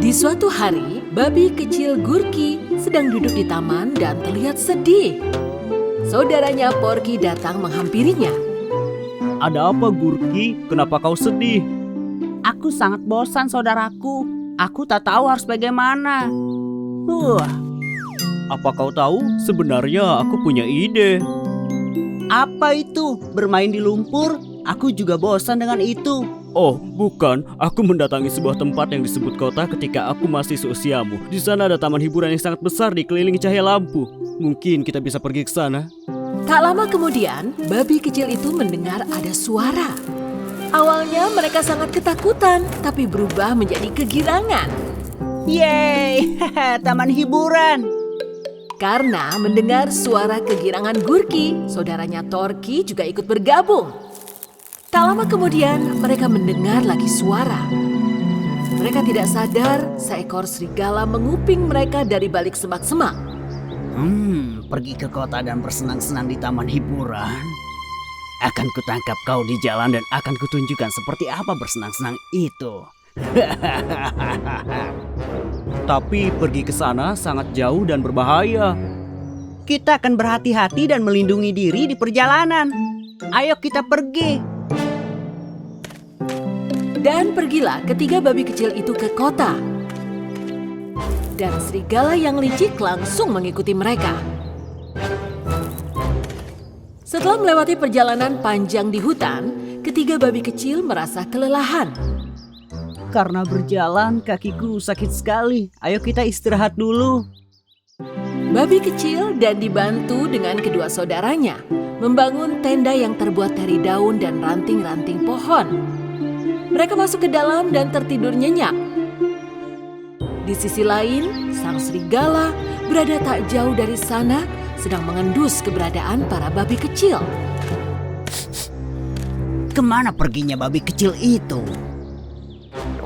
Di suatu hari, babi kecil Gurki sedang duduk di taman dan terlihat sedih. Saudaranya Porky datang menghampirinya. Ada apa, Gurki? Kenapa kau sedih? Aku sangat bosan, saudaraku. Aku tak tahu harus bagaimana. Apa kau tahu? Sebenarnya aku punya ide. Apa itu? Bermain di lumpur? Aku juga bosan dengan itu. Oh, bukan. Aku mendatangi sebuah tempat yang disebut kota ketika aku masih seusiamu. Di sana ada taman hiburan yang sangat besar dikelilingi cahaya lampu. Mungkin kita bisa pergi ke sana. Tak lama kemudian, babi kecil itu mendengar ada suara. Awalnya mereka sangat ketakutan, tapi berubah menjadi kegirangan. Yeay, taman hiburan. Karena mendengar suara kegirangan Gurki, saudaranya Torky juga ikut bergabung. Tak lama kemudian, mereka mendengar lagi suara. Mereka tidak sadar seekor serigala menguping mereka dari balik semak-semak. Pergi ke kota dan bersenang-senang di taman hiburan. Akan kutangkap kau di jalan dan akan kutunjukkan seperti apa bersenang-senang itu. Tapi pergi ke sana sangat jauh dan berbahaya. Kita akan berhati-hati dan melindungi diri di perjalanan. Ayo kita pergi. Dan pergilah ketiga babi kecil itu ke kota. Dan serigala yang licik langsung mengikuti mereka. Setelah melewati perjalanan panjang di hutan, ketiga babi kecil merasa kelelahan. Karena berjalan kakiku sakit sekali. Ayo kita istirahat dulu. Babi kecil dan dibantu dengan kedua saudaranya membangun tenda yang terbuat dari daun dan ranting-ranting pohon. Mereka masuk ke dalam dan tertidur nyenyak. Di sisi lain, sang serigala berada tak jauh dari sana sedang mengendus keberadaan para babi kecil. Kemana perginya babi kecil itu?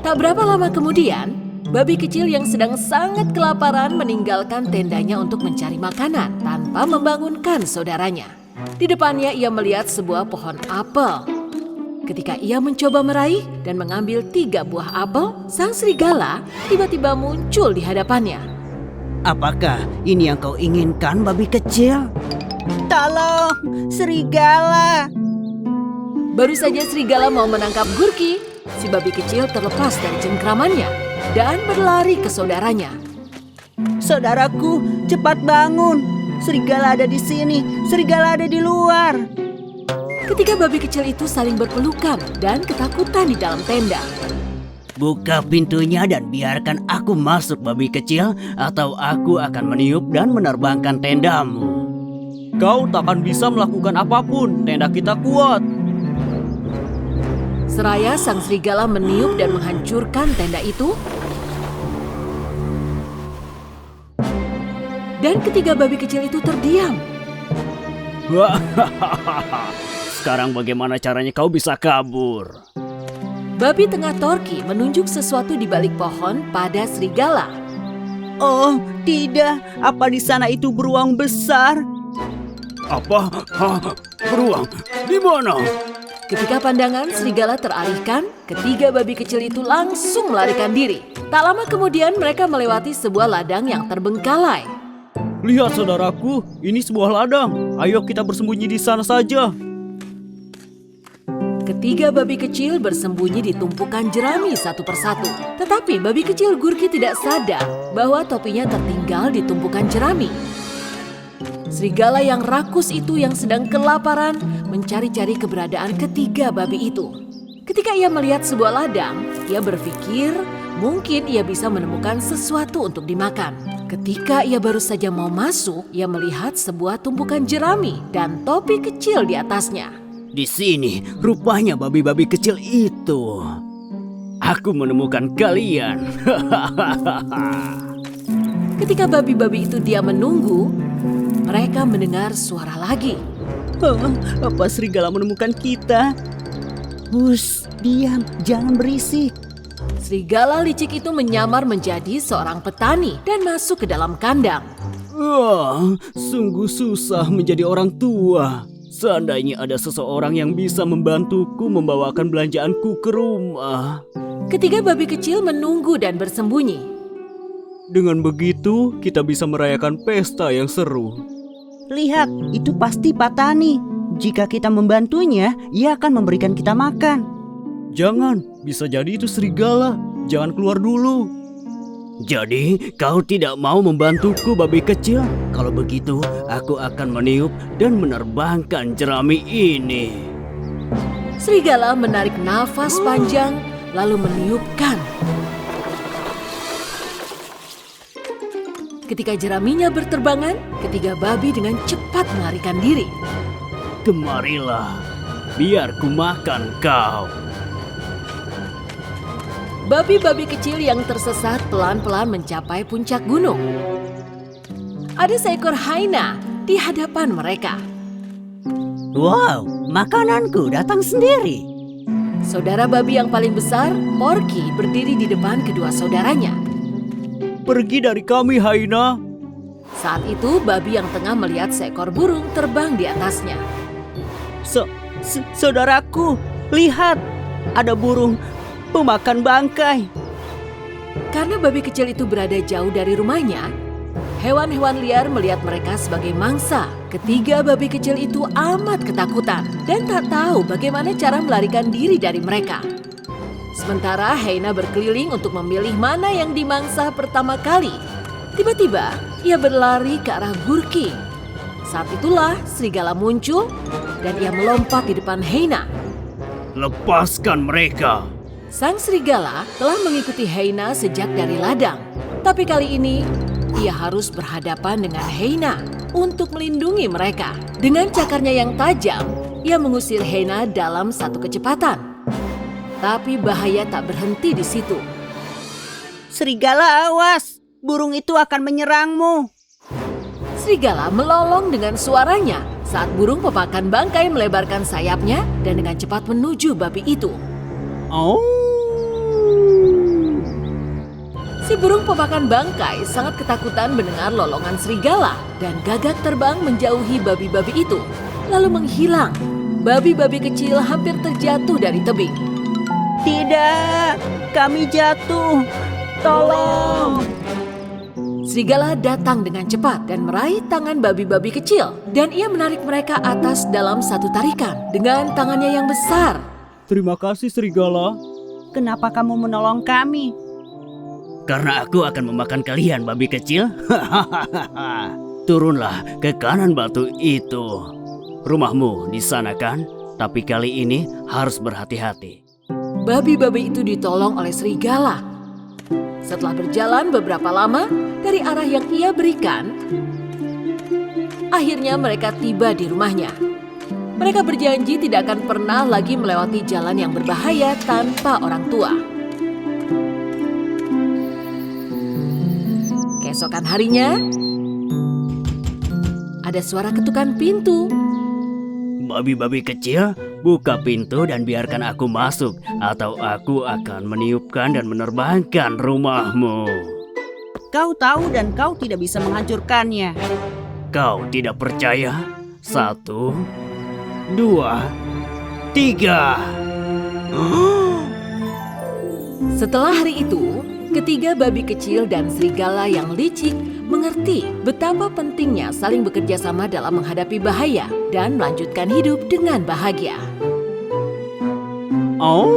Tak berapa lama kemudian, babi kecil yang sedang sangat kelaparan meninggalkan tendanya untuk mencari makanan tanpa membangunkan saudaranya. Di depannya ia melihat sebuah pohon apel. Ketika ia mencoba meraih dan mengambil 3 buah apel, sang serigala tiba-tiba muncul di hadapannya. Apakah ini yang kau inginkan, babi kecil? Tolong, serigala! Baru saja serigala mau menangkap Gurki, si babi kecil terlepas dari cengkramannya dan berlari ke saudaranya. Saudaraku, cepat bangun! Serigala ada di sini, serigala ada di luar. Ketiga babi kecil itu saling berpelukan dan ketakutan di dalam tenda. Buka pintunya dan biarkan aku masuk, babi kecil, atau aku akan meniup dan menerbangkan tendamu. Kau takkan bisa melakukan apapun. Tenda kita kuat. Seraya sang serigala meniup dan menghancurkan tenda itu. Dan ketiga babi kecil itu terdiam. Sekarang bagaimana caranya kau bisa kabur? Babi tengah Torky menunjuk sesuatu di balik pohon pada serigala. Oh, tidak. Apa di sana itu beruang besar? Apa? Beruang? Di mana? Ketika pandangan serigala teralihkan, ketiga babi kecil itu langsung melarikan diri. Tak lama kemudian mereka melewati sebuah ladang yang terbengkalai. Lihat saudaraku, ini sebuah ladang. Ayo kita bersembunyi di sana saja. Ketiga babi kecil bersembunyi di tumpukan jerami satu persatu. Tetapi babi kecil Gurki tidak sadar bahwa topinya tertinggal di tumpukan jerami. Serigala yang rakus itu yang sedang kelaparan mencari-cari keberadaan ketiga babi itu. Ketika ia melihat sebuah ladang, ia berpikir mungkin ia bisa menemukan sesuatu untuk dimakan. Ketika ia baru saja mau masuk, ia melihat sebuah tumpukan jerami dan topi kecil di atasnya. Di sini, rupanya babi-babi kecil itu. Aku menemukan kalian. Ketika babi-babi itu diam menunggu, mereka mendengar suara lagi. Apa serigala menemukan kita? Hus, diam, jangan berisik. Serigala licik itu menyamar menjadi seorang petani dan masuk ke dalam kandang. Wah, sungguh susah menjadi orang tua. Seandainya ada seseorang yang bisa membantuku membawakan belanjaanku ke rumah. Ketiga babi kecil menunggu dan bersembunyi. Dengan begitu, kita bisa merayakan pesta yang seru. Lihat, itu pasti Patani. Jika kita membantunya, ia akan memberikan kita makan. Jangan, bisa jadi itu serigala. Jangan keluar dulu. Jadi, kau tidak mau membantuku, babi kecil? Kalau begitu, aku akan meniup dan menerbangkan jerami ini. Serigala menarik nafas panjang lalu meniupkan. Ketika jeraminya berterbangan, ketiga babi dengan cepat melarikan diri. Kemarilah, biar ku makan kau. Babi-babi kecil yang tersesat pelan-pelan mencapai puncak gunung. Ada seekor hyena di hadapan mereka. Wow, makananku datang sendiri. Saudara babi yang paling besar, Porky, berdiri di depan kedua saudaranya. Pergi dari kami, hyena. Saat itu, babi yang tengah melihat seekor burung terbang di atasnya. Saudaraku, lihat, ada burung pemakan bangkai. Karena babi kecil itu berada jauh dari rumahnya, hewan-hewan liar melihat mereka sebagai mangsa. Ketiga babi kecil itu amat ketakutan dan tak tahu bagaimana cara melarikan diri dari mereka. Sementara hyena berkeliling untuk memilih mana yang dimangsa pertama kali. Tiba-tiba, ia berlari ke arah Gurki. Saat itulah serigala muncul dan ia melompat di depan hyena. Lepaskan mereka. Sang serigala telah mengikuti hyena sejak dari ladang. Tapi kali ini, ia harus berhadapan dengan hyena untuk melindungi mereka. Dengan cakarnya yang tajam, ia mengusir hyena dalam satu kecepatan. Tapi bahaya tak berhenti di situ. Serigala, awas! Burung itu akan menyerangmu. Serigala melolong dengan suaranya saat burung pemakan bangkai melebarkan sayapnya dan dengan cepat menuju babi itu. Oh. Si burung pemakan bangkai sangat ketakutan mendengar lolongan serigala dan gagak terbang menjauhi babi-babi itu, lalu menghilang. Babi-babi kecil hampir terjatuh dari tebing. Tidak, kami jatuh. Tolong. Serigala datang dengan cepat dan meraih tangan babi-babi kecil dan ia menarik mereka atas dalam satu tarikan dengan tangannya yang besar. Terima kasih, serigala. Kenapa kamu menolong kami? Karena aku akan memakan kalian, babi kecil. Turunlah ke kanan batu itu. Rumahmu di sana kan? Tapi kali ini harus berhati-hati. Babi-babi itu ditolong oleh serigala. Setelah berjalan beberapa lama dari arah yang ia berikan, akhirnya mereka tiba di rumahnya. Mereka berjanji tidak akan pernah lagi melewati jalan yang berbahaya tanpa orang tua. Keesokan harinya, ada suara ketukan pintu. Babi-babi kecil, buka pintu dan biarkan aku masuk, atau aku akan meniupkan dan menerbangkan rumahmu. Kau tahu dan kau tidak bisa menghancurkannya. Kau tidak percaya? 1, 2, 3. Setelah hari itu, ketiga babi kecil dan serigala yang licik mengerti betapa pentingnya saling bekerja sama dalam menghadapi bahaya dan melanjutkan hidup dengan bahagia. Oh.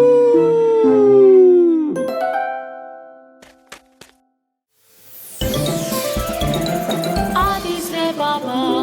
Adi se baba